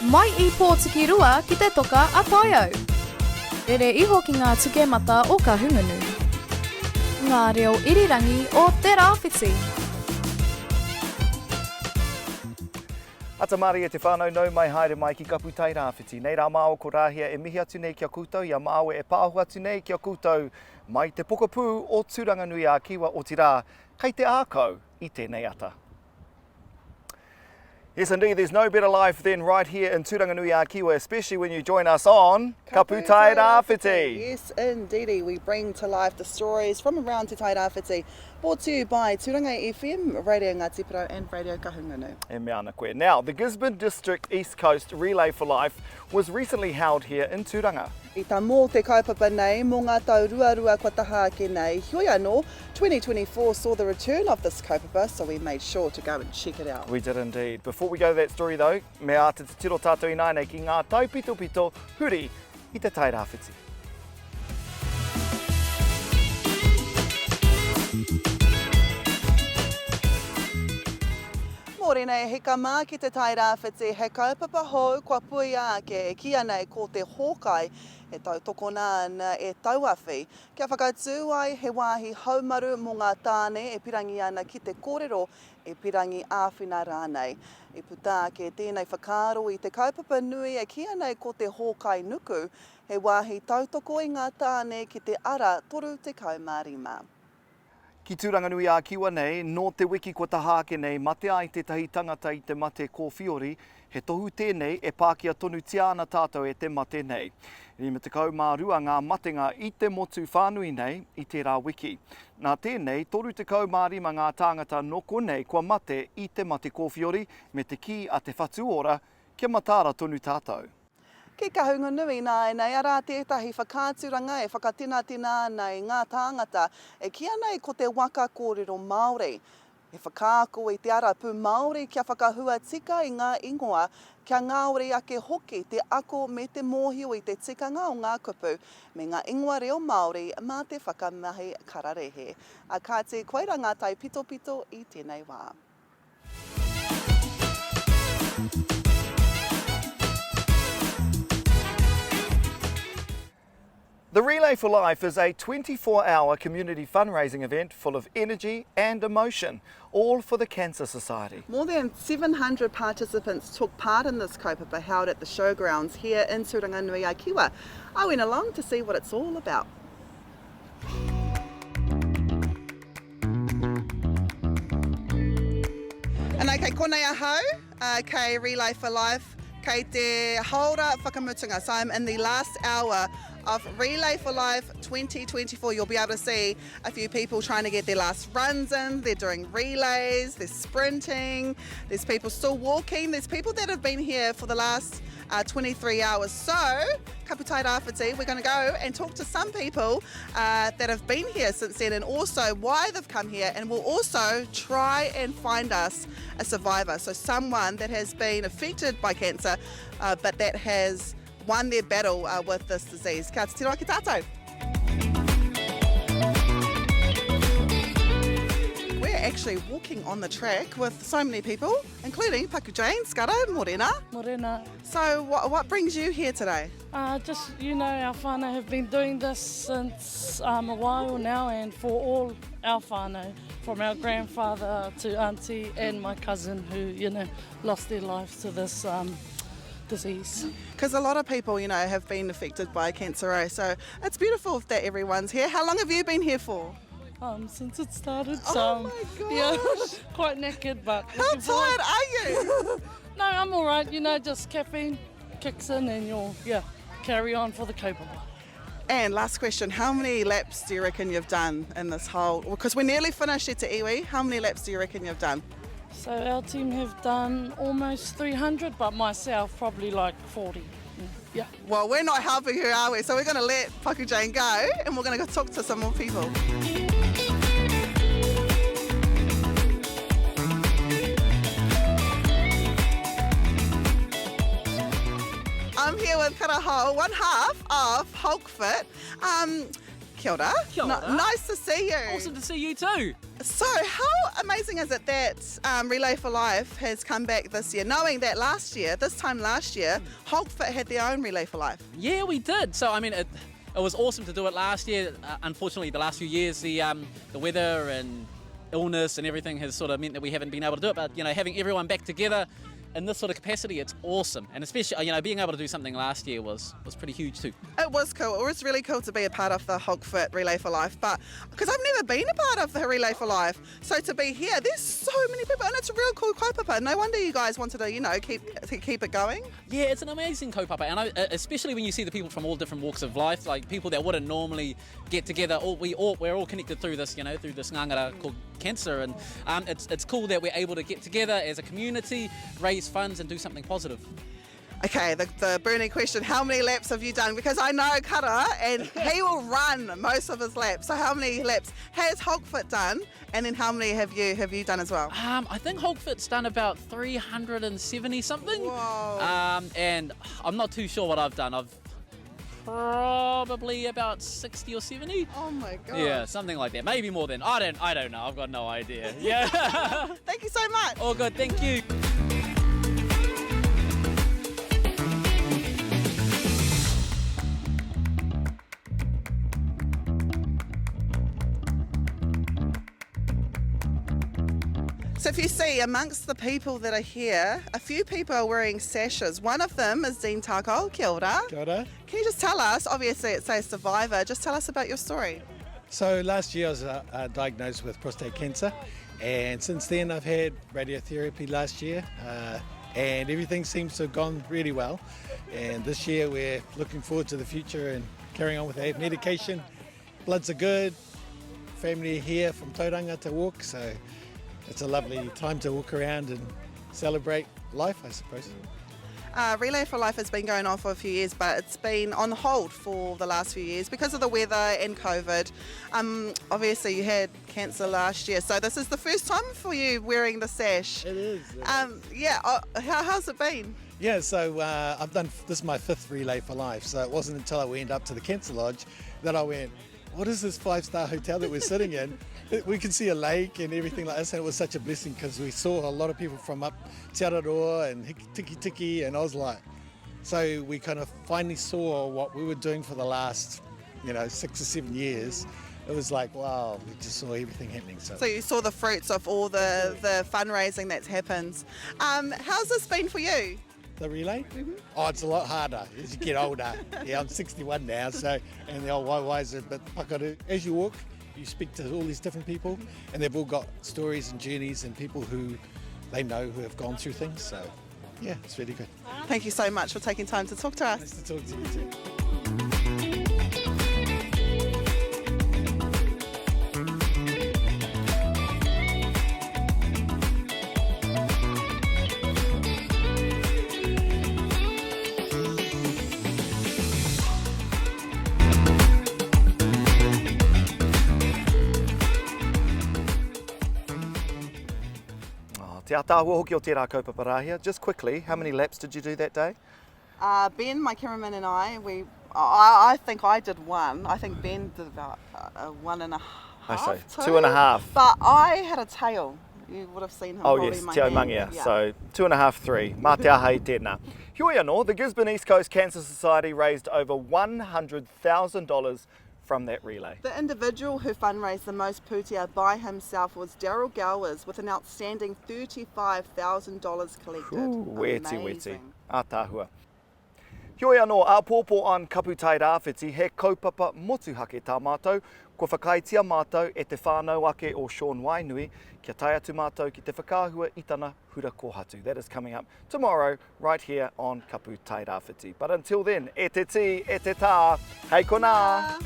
mai I pōtiki rua ki te toka a Taiau. Rere iho ki ngā tukemata o ka hungunu. Ngā reo irirangi o Tairawhiti. Ata Māori e te whānau nau mai haere mai ki Kapu Tairawhiti. Nei rā māo ko Rāhia e mihi atu nei kia koutou, ia māo e pāhu atu nei kia koutou mai te pukupuku o Tūranga nui a Kiwa o Tirā, kei te ākau I tēnei ata. Yes, indeed, there's no better life than right here in Tūranga nui a Kiwa, especially when you join us on Kapu Tairawhiti. Yes, indeed, we bring to life the stories from around Te Tairawhiti, brought to you by Tūranga FM, Radio Ngāti Porou and Radio Kahungunu. E mea ana koe. Now, the Gisborne District East Coast Relay for Life was recently held here in Tūranga. I tā mō te kaupapa nei, mō ngā tau ruarua kotaha ke nei, hioi anō, 2024 saw the return of this kaupapa, so we made sure to go and check it out. We did indeed. Before we go to that story though, me āta te tiro tātou I nānei ki ngā taupito huri I te Tairawhiti. Mōrena e heka mā ki te Tairawhiti, he kaupapa hou kua pui ake e kia nei ko te hōkai e tau tokona e tauawhi. Kia whakatū ai he wāhi haumaru mō ngā tāne e pirangi ana ki te kōrero e pirangi āwhina rānei. I puta ke tēnei whakaaro I te kaupapa nui e kia nei ko te hōkai nuku, he wāhi tautoko I ngā tāne ki te ara toru tekau mārima. Ki Tūranga nui a Kiwa nei, no te wiki kua tahake nei, mate ai tētahi tangata I te mate kōwhiori, he tohu tēnei e Pākia tonu tiana tātou e te mate nei. I me tekau mā rua ngā matenga I te motu whānui nei I tērā wiki. Nā tēnei, toru tekau mā rima ngā tāngata noko nei kua mate I te mate kōwhiori me te ki a te whatuora kia matāra tonu tātou. Ki kahunga nui nai nei, arā tētahi whakāturanga e whakatina nei ngā tāngata e kia nei ko te waka kōrero Māori. He whakaako I te ara pū Māori kia whakahua tika I ngā ingoa kia ngāore ake hoki te ako me te mōhio I te tikanga o ngā kupu me ngā ingoa reo Māori mā te whakamahi kararehe. A kā te koeira ngā tai pito I tēnei wā. The Relay for Life is a 24-hour community fundraising event full of energy and emotion, all for the Cancer Society. More than 700 participants took part in this kaupapa held at the showgrounds here in Tūranga nui a Kiwa. I went along to see what it's all about. Anei kei konei ahau, kei Relay for Life, kei te hāora whakamutunga. So I'm in the last hour of Relay for Life 2024. You'll be able to see a few people trying to get their last runs in. They're doing relays, they're sprinting, there's people still walking, there's people that have been here for the last 23 hours. So, Kapu Tairawhiti, we're going to go and talk to some people that have been here since then and also why they've come here, and we'll also try and find us a survivor, so someone that has been affected by cancer but that has won their battle with this disease. Kia te tiro ki tātou. We're actually walking on the track with so many people, including Paku Jane, Skara, Morena. Morena. So what brings you here today? Just, you know, our whānau have been doing this since a while now, and for all our whānau, from our grandfather to auntie and my cousin who, you know, lost their lives to this disease. Because a lot of people, you know, have been affected by cancer, so it's beautiful that everyone's here. How long have you been here for? Since it started, so oh my gosh. yeah, quite knackered, but How tired are you? No, I'm all right. You know, just caffeine kicks in, and you'll carry on for the kaupapa. And last question: how many laps do you reckon you've done in this whole? Because we're nearly finished at Te Iwi. How many laps do you reckon you've done? So our team have done almost 300, but myself probably like 40. Yeah. Well, we're not helping her, are we? So we're going to let Paku Jane go, and we're going to go talk to some more people. I'm here with Karahau, one half of Hulk Fit. Kia ora. Kia ora. Nice to see you. Awesome to see you too. So how amazing is it that Relay for Life has come back this year, knowing that this time last year, Hogfoot had their own Relay for Life? Yeah, we did. So I mean, it was awesome to do it last year. Unfortunately, the last few years, the weather and illness and everything has sort of meant that we haven't been able to do it. But you know, having everyone back together in this sort of capacity, it's awesome. And especially, you know, being able to do something last year was pretty huge too. It was cool. It was really cool to be a part of the Hogfoot Relay for Life, but because I've never been a part of the Relay for Life, so to be here, there's so many people, and it's a real cool kaupapa. No wonder you guys wanted to, you know, keep it going. Yeah, it's an amazing kaupapa, and especially when you see the people from all different walks of life, like people that wouldn't normally get together. We're all connected through this, you know, through this ngangara called cancer, and it's cool that we're able to get together as a community, raise funds, and do something positive. Okay, the burning question, how many laps have you done? Because I know Kara, and he will run most of his laps. So how many laps has Hogfoot done? And then how many have you done as well? I think Hogfoot's done about 370 something. Whoa. And I'm not too sure what I've done. I've probably about 60 or 70. Oh my god. Yeah, something like that. Maybe more than. I don't know. I've got no idea. Yeah. Thank you so much. All good. Thank you. So if you see amongst the people that are here, a few people are wearing sashes. One of them is Dean Takao. Kia ora. Kia ora. Can you just tell us, obviously it says survivor, just tell us about your story. So last year I was diagnosed with prostate cancer, and since then I've had radiotherapy last year, and everything seems to have gone really well. And this year we're looking forward to the future and carrying on with the medication. Bloods are good, family here from Tūranga to walk, so it's a lovely time to walk around and celebrate life, I suppose. Relay for Life has been going on for a few years, but it's been on hold for the last few years because of the weather and COVID. Obviously you had cancer last year, so this is the first time for you wearing the sash. It is. How's it been? Yeah, so I've done, this is my 5th Relay for Life, so it wasn't until I went up to the Cancer Lodge that I went, what is this 5-star hotel that we're sitting in? We can see a lake and everything like this, and it was such a blessing because we saw a lot of people from up Te Araroa and Tiki and I was like, so we kind of finally saw what we were doing for the last, 6 or 7 years. It was like, wow, we just saw everything happening. So you saw the fruits of all the fundraising that's happened. How's this been for you? The relay? Mm-hmm. Oh, it's a lot harder as you get older. Yeah, I'm 61 now, so, and the old waiwais are a bit pakaru. As you walk, you speak to all these different people, and they've all got stories and journeys and people who they know who have gone through things, so yeah, it's really good. Thank you so much for taking time to talk to us. Nice to talk to you too. Te atahua hoki o tērā kaupapa Rāhia. Just quickly, how many laps did you do that day? Ben, my cameraman, and I think I did one. I think Ben did about 1.5. I say 2.5. But I had a tail. You would have seen him holding yes, my Te hand. Mangia. Yeah. So 2.5, 3. Mā te aha i tēnā. Heoi anō, the Gisborne East Coast Cancer Society raised over $100,000 from that relay. The individual who fundraised the most putia by himself was Daryl Gowers with an outstanding $35,000 collected. Weti. Amazing. Ātāhua. Heoi anō, a pōpō an Kapu Tairawhiti, he kaupapa motuhake tā mātou, ko whakaitia mātou e te whānau ake o Sean Wainui, kia tai atu mātou ki te whakāhua i tana hura kōhatu. That is coming up tomorrow, right here on Kapu Tairawhiti. But until then, e te tī, e te tā, hei kona!